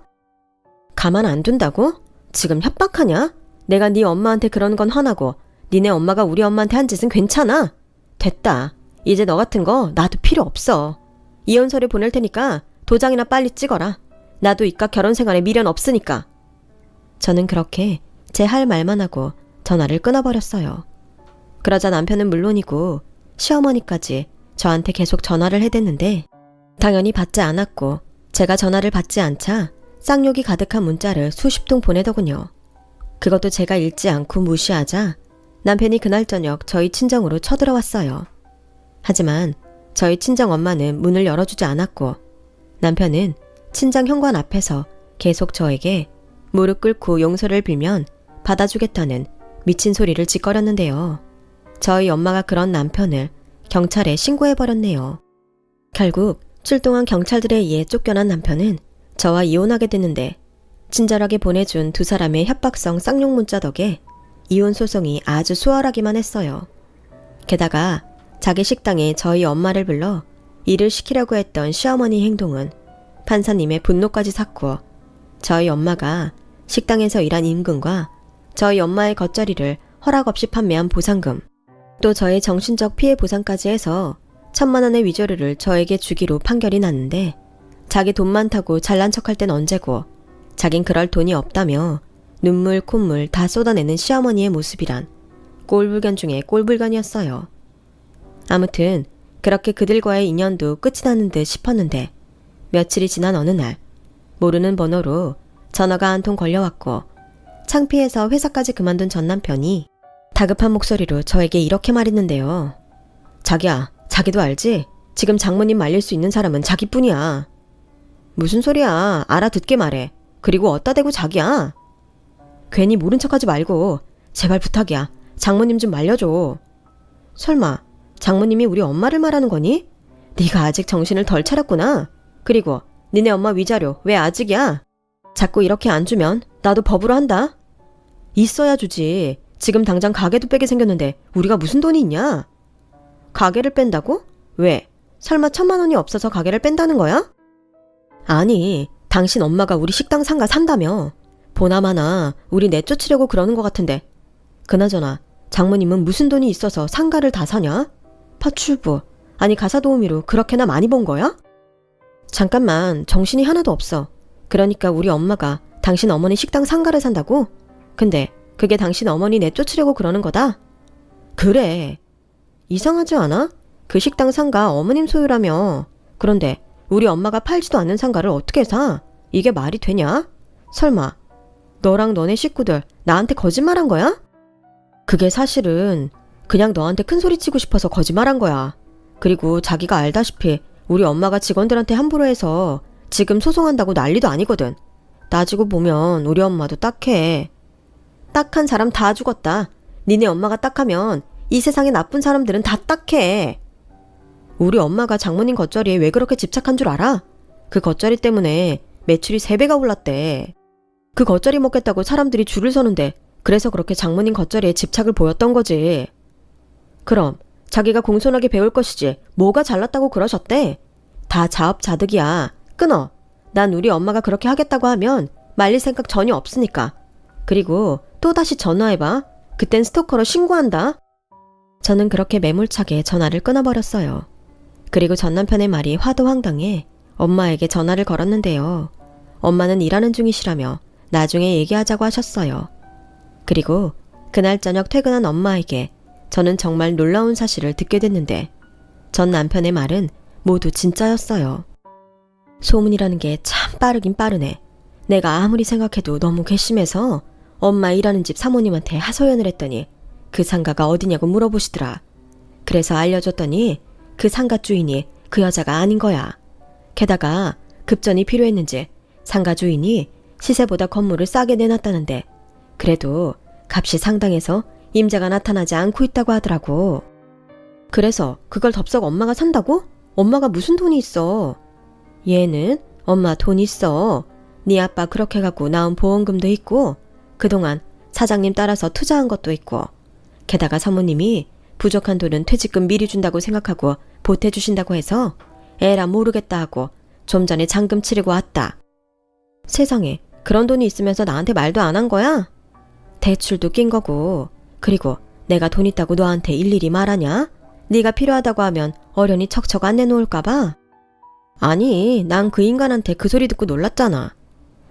가만 안 둔다고? 지금 협박하냐? 내가 네 엄마한테 그러는 건 화나고 니네 엄마가 우리 엄마한테 한 짓은 괜찮아. 됐다. 이제 너 같은 거 나도 필요 없어. 이혼서를 보낼 테니까 도장이나 빨리 찍어라. 나도 이깟 결혼 생활에 미련 없으니까. 저는 그렇게 제 할 말만 하고 전화를 끊어버렸어요. 그러자 남편은 물론이고 시어머니까지 저한테 계속 전화를 해댔는데 당연히 받지 않았고 제가 전화를 받지 않자 쌍욕이 가득한 문자를 수십 통 보내더군요. 그것도 제가 읽지 않고 무시하자 남편이 그날 저녁 저희 친정으로 쳐들어왔어요. 하지만 저희 친정엄마는 문을 열어주지 않았고 남편은 친정 현관 앞에서 계속 저에게 무릎 꿇고 용서를 빌면 받아주겠다는 미친 소리를 짓거렸는데요. 저희 엄마가 그런 남편을 경찰에 신고해버렸네요. 결국 출동한 경찰들에 의해 쫓겨난 남편은 저와 이혼하게 됐는데 친절하게 보내준 두 사람의 협박성 쌍욕 문자 덕에 이혼 소송이 아주 수월하기만 했어요. 게다가 자기 식당에 저희 엄마를 불러 일을 시키려고 했던 시어머니 행동은 판사님의 분노까지 샀고 저희 엄마가 식당에서 일한 임금과 저희 엄마의 겉절이를 허락 없이 판매한 보상금, 또 저의 정신적 피해 보상까지 해서 1,000만 원의 위조료를 저에게 주기로 판결이 났는데 자기 돈 많다고 잘난 척할 땐 언제고 자긴 그럴 돈이 없다며 눈물, 콧물 다 쏟아내는 시어머니의 모습이란 꼴불견 중에 꼴불견이었어요. 아무튼 그렇게 그들과의 인연도 끝이 나는 듯 싶었는데 며칠이 지난 어느 날 모르는 번호로 전화가 한 통 걸려왔고 창피해서 회사까지 그만둔 전 남편이 다급한 목소리로 저에게 이렇게 말했는데요. 자기야, 자기도 알지? 지금 장모님 말릴 수 있는 사람은 자기뿐이야. 무슨 소리야? 알아듣게 말해. 그리고 어디다 대고 자기야? 괜히 모른 척하지 말고 제발 부탁이야. 장모님 좀 말려줘. 설마 장모님이 우리 엄마를 말하는 거니? 네가 아직 정신을 덜 차렸구나. 그리고 니네 엄마 위자료 왜 아직이야? 자꾸 이렇게 안 주면 나도 법으로 한다. 있어야 주지. 지금 당장 가게도 빼게 생겼는데 우리가 무슨 돈이 있냐? 가게를 뺀다고? 왜? 설마 1,000만 원이 없어서 가게를 뺀다는 거야? 아니, 당신 엄마가 우리 식당 상가 산다며. 보나마나 우리 내쫓으려고 그러는 것 같은데. 그나저나 장모님은 무슨 돈이 있어서 상가를 다 사냐? 파출부, 아니 가사도우미로 그렇게나 많이 번 거야? 잠깐만, 정신이 하나도 없어. 그러니까 우리 엄마가 당신 어머니 식당 상가를 산다고? 근데 그게 당신 어머니 내쫓으려고 그러는 거다? 그래. 이상하지 않아? 그 식당 상가 어머님 소유라며. 그런데 우리 엄마가 팔지도 않는 상가를 어떻게 사? 이게 말이 되냐? 설마 너랑 너네 식구들 나한테 거짓말한 거야? 그게 사실은 그냥 너한테 큰소리 치고 싶어서 거짓말한 거야. 그리고 자기가 알다시피 우리 엄마가 직원들한테 함부로 해서 지금 소송한다고 난리도 아니거든. 따지고 보면 우리 엄마도 딱해. 딱한 사람 다 죽었다. 니네 엄마가 딱하면 이 세상에 나쁜 사람들은 다 딱해. 우리 엄마가 장모님 겉절이에 왜 그렇게 집착한 줄 알아? 그 겉절이 때문에 매출이 3배가 올랐대. 그 겉절이 먹겠다고 사람들이 줄을 서는데 그래서 그렇게 장모님 겉절이에 집착을 보였던 거지. 그럼 자기가 공손하게 배울 것이지 뭐가 잘났다고 그러셨대? 다 자업자득이야. 끊어. 난 우리 엄마가 그렇게 하겠다고 하면 말릴 생각 전혀 없으니까. 그리고 또다시 전화해봐. 그땐 스토커로 신고한다. 저는 그렇게 매몰차게 전화를 끊어버렸어요. 그리고 전 남편의 말이 화도 황당해 엄마에게 전화를 걸었는데요. 엄마는 일하는 중이시라며 나중에 얘기하자고 하셨어요. 그리고 그날 저녁 퇴근한 엄마에게 저는 정말 놀라운 사실을 듣게 됐는데 전 남편의 말은 모두 진짜였어요. 소문이라는 게 참 빠르긴 빠르네. 내가 아무리 생각해도 너무 괘씸해서 엄마 일하는 집 사모님한테 하소연을 했더니 그 상가가 어디냐고 물어보시더라. 그래서 알려줬더니 그 상가 주인이 그 여자가 아닌 거야. 게다가 급전이 필요했는지 상가 주인이 시세보다 건물을 싸게 내놨다는데 그래도 값이 상당해서 임자가 나타나지 않고 있다고 하더라고. 그래서 그걸 덥석 엄마가 산다고? 엄마가 무슨 돈이 있어? 얘는 엄마 돈 있어. 네 아빠 그렇게 갖고 나온 보험금도 있고 그동안 사장님 따라서 투자한 것도 있고 게다가 사모님이 부족한 돈은 퇴직금 미리 준다고 생각하고 보태주신다고 해서 에라 모르겠다 하고 좀 전에 잔금 치르고 왔다. 세상에 그런 돈이 있으면서 나한테 말도 안 한 거야? 대출도 낀 거고 그리고 내가 돈 있다고 너한테 일일이 말하냐? 네가 필요하다고 하면 어련히 척척 안 내놓을까 봐. 아니 난 그 인간한테 그 소리 듣고 놀랐잖아.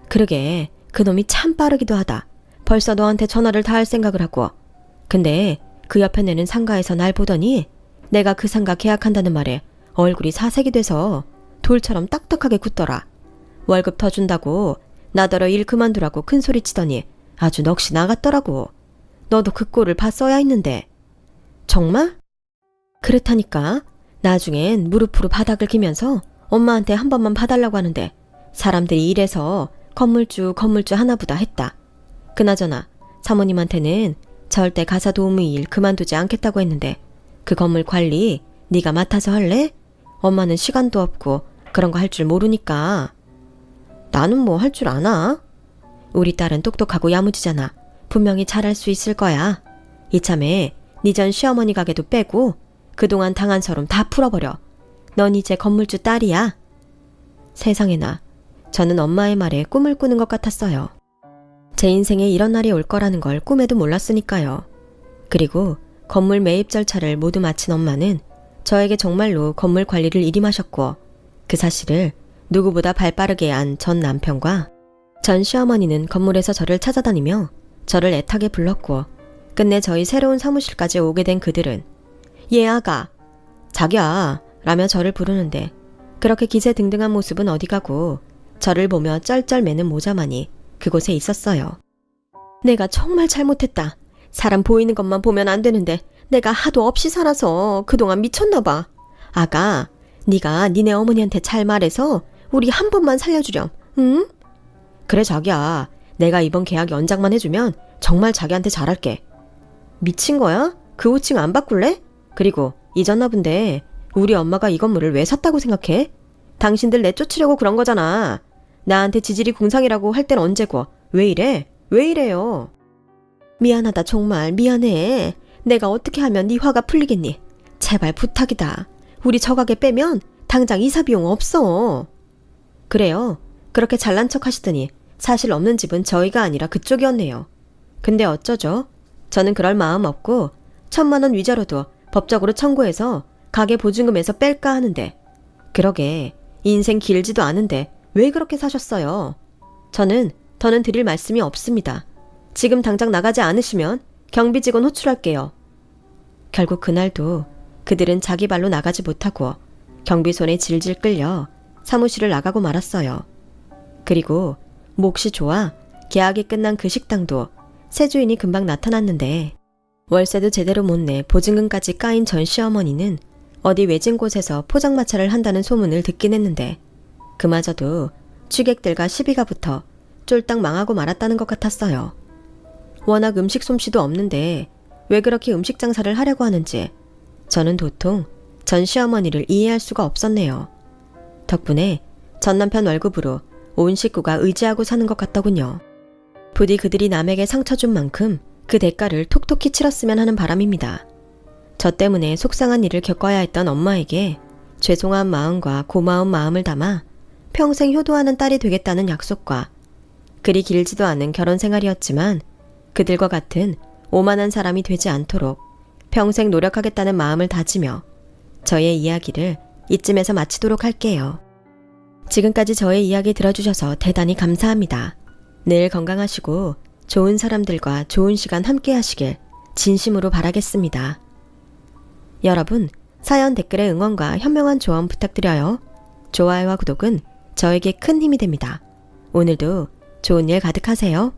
그러게 그놈이 참 빠르기도 하다. 벌써 너한테 전화를 다 할 생각을 하고. 근데 그 옆에 내는 상가에서 날 보더니 내가 그 상가 계약한다는 말에 얼굴이 사색이 돼서 돌처럼 딱딱하게 굳더라. 월급 더 준다고 나더러 일 그만두라고 큰소리 치더니 아주 넋이 나갔더라고. 너도 그 꼴을 봤어야 했는데. 정말? 그렇다니까. 나중엔 무릎으로 바닥을 기면서 엄마한테 한 번만 봐달라고 하는데 사람들이 이래서 건물주 하나보다 했다. 그나저나 사모님한테는 절대 가사 도우미 일 그만두지 않겠다고 했는데 그 건물 관리 네가 맡아서 할래? 엄마는 시간도 없고 그런 거 할 줄 모르니까. 나는 뭐 할 줄 아나? 우리 딸은 똑똑하고 야무지잖아. 분명히 잘할 수 있을 거야. 이참에 네 전 시어머니 가게도 빼고 그동안 당한 서름 다 풀어버려. 넌 이제 건물주 딸이야. 세상에나 저는 엄마의 말에 꿈을 꾸는 것 같았어요. 제 인생에 이런 날이 올 거라는 걸 꿈에도 몰랐으니까요. 그리고 건물 매입 절차를 모두 마친 엄마는 저에게 정말로 건물 관리를 일임하셨고 그 사실을 누구보다 발빠르게 안 전 남편과 전 시어머니는 건물에서 저를 찾아다니며 저를 애타게 불렀고 끝내 저희 새로운 사무실까지 오게 된 그들은 예 아가, 자기야 라며 저를 부르는데 그렇게 기세등등한 모습은 어디 가고 저를 보며 쩔쩔매는 모자만이 그곳에 있었어요. 내가 정말 잘못했다. 사람 보이는 것만 보면 안 되는데 내가 하도 없이 살아서 그동안 미쳤나 봐. 아가, 네가 니네 어머니한테 잘 말해서 우리 한 번만 살려주렴. 응? 그래 자기야. 내가 이번 계약 연장만 해주면 정말 자기한테 잘할게. 미친 거야? 그 호칭 안 바꿀래? 그리고 잊었나 본데 우리 엄마가 이 건물을 왜 샀다고 생각해? 당신들 내쫓으려고 그런 거잖아. 나한테 지질이 궁상이라고 할 땐 언제고. 왜 이래? 왜 이래요? 미안하다 정말 미안해. 내가 어떻게 하면 네 화가 풀리겠니? 제발 부탁이다. 우리 저 가게 빼면 당장 이사 비용 없어. 그래요. 그렇게 잘난 척 하시더니 사실 없는 집은 저희가 아니라 그쪽이었네요. 근데 어쩌죠? 저는 그럴 마음 없고 1,000만 원 위자료도 법적으로 청구해서 가게 보증금에서 뺄까 하는데 그러게 인생 길지도 않은데 왜 그렇게 사셨어요? 저는 더는 드릴 말씀이 없습니다. 지금 당장 나가지 않으시면 경비 직원 호출할게요. 결국 그날도 그들은 자기 발로 나가지 못하고 경비 손에 질질 끌려 사무실을 나가고 말았어요. 그리고 몫이 좋아 계약이 끝난 그 식당도 새 주인이 금방 나타났는데 월세도 제대로 못 내 보증금까지 까인 전 시어머니는 어디 외진 곳에서 포장마차를 한다는 소문을 듣긴 했는데 그마저도 취객들과 시비가 붙어 쫄딱 망하고 말았다는 것 같았어요. 워낙 음식 솜씨도 없는데 왜 그렇게 음식 장사를 하려고 하는지 저는 도통 전 시어머니를 이해할 수가 없었네요. 덕분에 전 남편 월급으로 온 식구가 의지하고 사는 것 같더군요. 부디 그들이 남에게 상처 준 만큼 그 대가를 톡톡히 치렀으면 하는 바람입니다. 저 때문에 속상한 일을 겪어야 했던 엄마에게 죄송한 마음과 고마운 마음을 담아 평생 효도하는 딸이 되겠다는 약속과 그리 길지도 않은 결혼 생활이었지만 그들과 같은 오만한 사람이 되지 않도록 평생 노력하겠다는 마음을 다지며 저의 이야기를 이쯤에서 마치도록 할게요. 지금까지 저의 이야기 들어주셔서 대단히 감사합니다. 늘 건강하시고 좋은 사람들과 좋은 시간 함께 하시길 진심으로 바라겠습니다. 여러분, 사연 댓글에 응원과 현명한 조언 부탁드려요. 좋아요와 구독은 저에게 큰 힘이 됩니다. 오늘도 좋은 일 가득하세요.